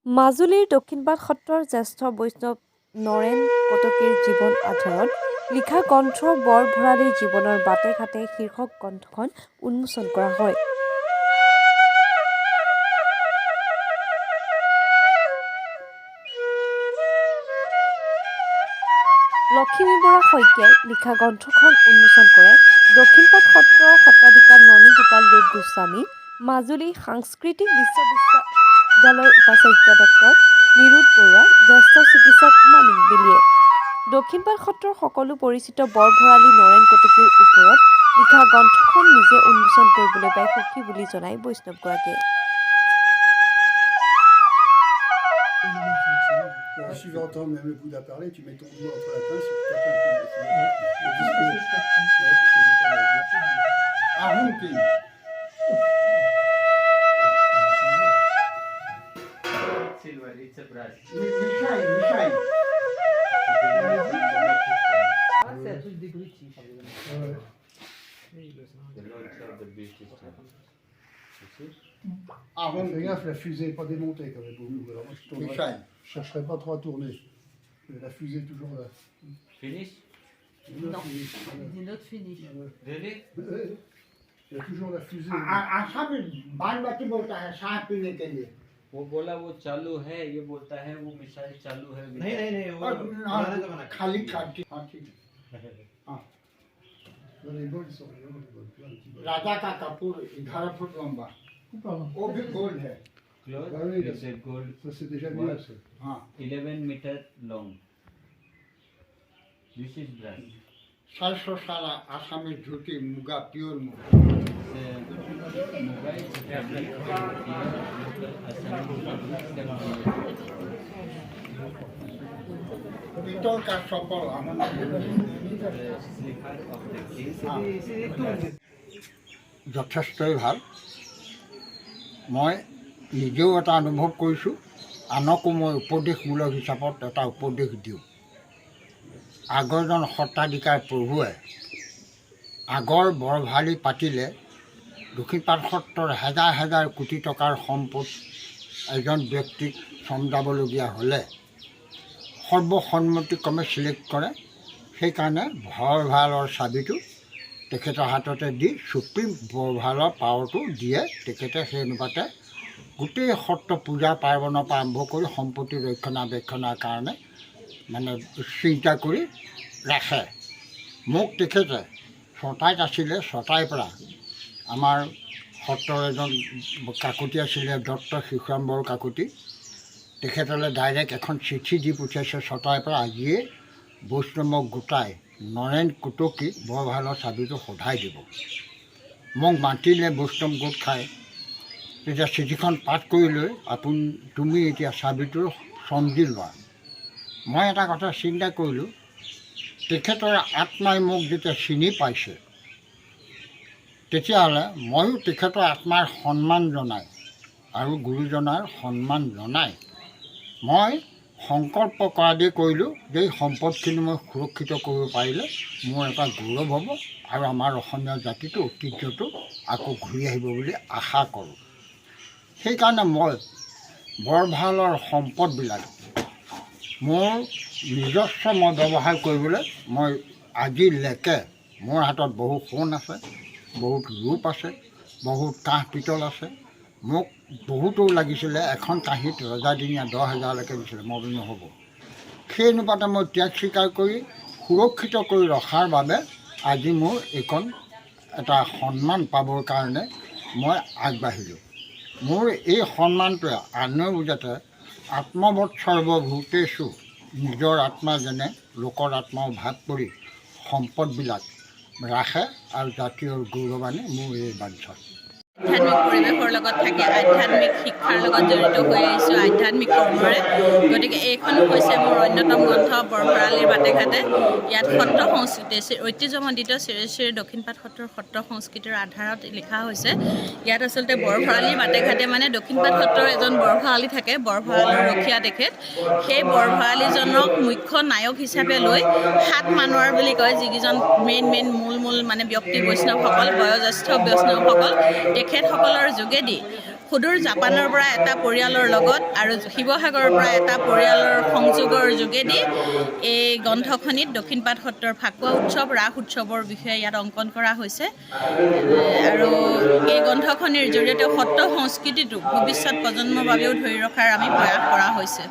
মাজুলীৰ দক্ষিণপাট সত্ৰৰ জ্যেষ্ঠ বৈষ্ণৱ নৰেন কটকীৰ জীৱন আধাৰত লিখা গ্ৰন্থ বৰ ভৰালীৰ জীৱনৰ বাটে ঘাটে শীৰ্ষক গ্ৰন্থখন উন্মোচন কৰা হয়। লক্ষ্মী বৰা শইকীয়াই লিখা গ্ৰন্থখন উন্মোচন কৰে দক্ষিণপাট সত্ৰৰ সত্ৰাধিকাৰ ননী গোপাল দেৱ গোস্বামী, মাজুলী সাংস্কৃতিক বিশ্ববিদ্যালয়ৰ উপাচাৰ্য ডক্টৰ নিৰুদ বৰুৱা, জ্যেষ্ঠ চিকিৎসক মানিক বেলিয়ে। দক্ষিণপাট সত্ৰৰ সকলো পৰিচিত বৰ ভৰালী নৰেন কটকীৰ ওপৰত লিখা গ্ৰন্থখন নিজে উন্মোচন কৰিবলৈ পাই সুখী বুলি জনায় বৈষ্ণৱগৰাকীয়ে। Si j'entends même le Bouddha parler, tu mets ton doigt entre la pince et tu Silver, it's a brass. Michel. The lords of the beast is time. Fais gaffe, la fusée n'est pas démontée quand même. Alors moi, je chercherai pas trop à tourner. Mais la fusée est toujours là. Finish? No, it did not finish. Really? Il y a toujours la fusée. आशा में बाल बच्चे बोलता है साथ पीने के लिए वो बोला वो चालू है, ये बोलता है वो मिसाइल चालू है। नहीं और खाली खाती हाँ ठीक हाँ Les bols sont plein de petits bols. राजा का कपूर 11 फुट लंबा वो भी गोल्ड है Cloth Ah oui, is a gold, Ça c'est déjà bien ça. हाँ 11 meter long. This is brass. 700 साल आशा में झूठी muga pure muga It's a mobile fabric here, local Assam. पितल का सफल हमारा The slipper of the king. যথেষ্টই ভাল মই নিজেও এটা অনুভৱ কৰিছোঁ আনকো মই উপদেশমূলক হিচাপত এটা উপদেশ দিওঁ আগৰজন সত্ৰাধিকাৰ প্ৰভুৱে আগৰ বৰ ভৰালী পাতিলে দক্ষিণপাট সত্ৰৰ হাজাৰ হাজাৰ কোটি টকাৰ সম্পদ এজন ব্যক্তিক চমজাবলগীয়া হ'লে সৰ্বসন্মতিক্ৰমে চিলেক্ট কৰে সেইকাৰণে বৰ ভঁৰালৰ চাবিটো তেখেতৰ হাততে দি সুপ্ৰিম বৰ ভঁৰালৰ পাৱাৰটো দিয়ে তেখেতে সেই অনুপাতে গোটেই সত্ৰ পূজা পাৰ্বণৰ পৰা আৰম্ভ কৰি সম্পত্তি ৰক্ষণাবেক্ষণৰ কাৰণে মানে চিন্তা কৰি ৰাখে মোক তেখেতে ছটাইত আছিলে ছটাইৰ পৰা আমাৰ সত্ৰৰ এজন কাকতি আছিলে ডক্টৰ শিশুৰাম বৰ কাকতি তেখেতলৈ ডাইৰেক্ট এখন চিঠি দি পঠিয়াইছে ছটাইৰ পৰা আজিয়ে বৈষ্ণৱক গোটাই নৰেন কটকী বৰ ভঁৰালৰ চাবিটো সদায় দিব মোক মাতিলে বৈষ্ণৱ গোট খাই তেতিয়া চিঠিখন পাঠ কৰি লৈ তুমি এতিয়া চাবিটোৰ চমজি লোৱা মই এটা কথা চিন্তা কৰিলোঁ তেখেতৰ আত্মাই মোক যেতিয়া চিনি পাইছে তেতিয়াহ'লে ময়ো তেখেতৰ আত্মাৰ সন্মান জনাই আৰু গুৰুজনাৰ সন্মান জনাই মই সংকল্প কৰা দি কৰিলোঁ যে এই সম্পদখিনি মই সুৰক্ষিত কৰিব পাৰিলে মোৰ এটা গৌৰৱ হ'ব আৰু আমাৰ অসমীয়া জাতিটো ঐতিহ্যটো আকৌ ঘূৰি আহিব বুলি আশা কৰোঁ সেইকাৰণে মই বৰ ভঁৰালৰ সম্পদবিলাক মোৰ নিজস্ব মই ব্যৱহাৰ কৰিবলৈ মই আজিলৈকে মোৰ হাতত বহুত সোণ আছে বহুত ৰূপ আছে বহুত কাঁহ পিতল আছে মোক বহুতো লাগিছিলে এখন কাঁহীত ৰজাদিনীয়া 10,000লৈকে দিছিলে মই বুলি নহ'ব সেই অনুপাতে মই ত্যাগ স্বীকাৰ কৰি সুৰক্ষিত কৰি ৰখাৰ বাবে আজি মোৰ এইখন এটা সন্মান পাবৰ কাৰণে মই আগবাঢ়িলোঁ মোৰ এই সন্মানটোৱে আনেও যাতে আত্মবৎ সৰ্বভূতেষু নিজৰ আত্মা যেনে লোকৰ আত্মাও ভাগ কৰি সম্পদবিলাক ৰাখে আৰু জাতীয় গৌৰৱ আনে মোৰ এই বাঞ্ছা আধ্যাত্মিক পৰিৱেশৰ লগত থাকি আধ্যাত্মিক শিক্ষাৰ লগত জড়িত হৈ আহিছোঁ আধ্যাত্মিক কৰ্মৰে গতিকে এইখনো হৈছে মোৰ অন্যতম গ্ৰন্থ বৰ ভঁৰালীৰ বাটে ঘাটে ইয়াত সত্ৰ সংস্কৃতি ঐতিহ্যমণ্ডিত শ্ৰী শ্ৰী দক্ষিণপাট সত্ৰৰ সত্ৰ সংস্কৃতিৰ আধাৰত লিখা হৈছে ইয়াত আচলতে বৰ ভঁৰালীৰ বাটে ঘাটে মানে দক্ষিণপাট সত্ৰৰ এজন বৰ ভঁৰালী থাকে বৰ ভঁৰালৰ ৰখীয়া তেখেত সেই বৰ ভঁৰালীজনক মুখ্য নায়ক হিচাপে লৈ 7 মানুহৰ বুলি কয় যিকেইজন মেইন মূল মানে ব্যক্তি বৈষ্ণৱসকল বয়োজ্যেষ্ঠ বৈষ্ণৱসকল তেখেতসকলৰ যোগেদি সুদূৰ জাপানৰ পৰা এটা পৰিয়ালৰ লগত আৰু শিৱসাগৰৰ পৰা এটা পৰিয়ালৰ সংযোগৰ যোগেদি এই গ্ৰন্থখনিত দক্ষিণপাট সত্ৰৰ ফাকুৱা উৎসৱ ৰাস উৎসৱৰ বিষয়ে ইয়াত অংকন কৰা হৈছে আৰু এই গ্ৰন্থখনিৰ জৰিয়তে সত্ৰ সংস্কৃতিটো ভৱিষ্যত প্ৰজন্মৰ বাবেও ধৰি ৰখাৰ আমি প্ৰয়াস কৰা হৈছে।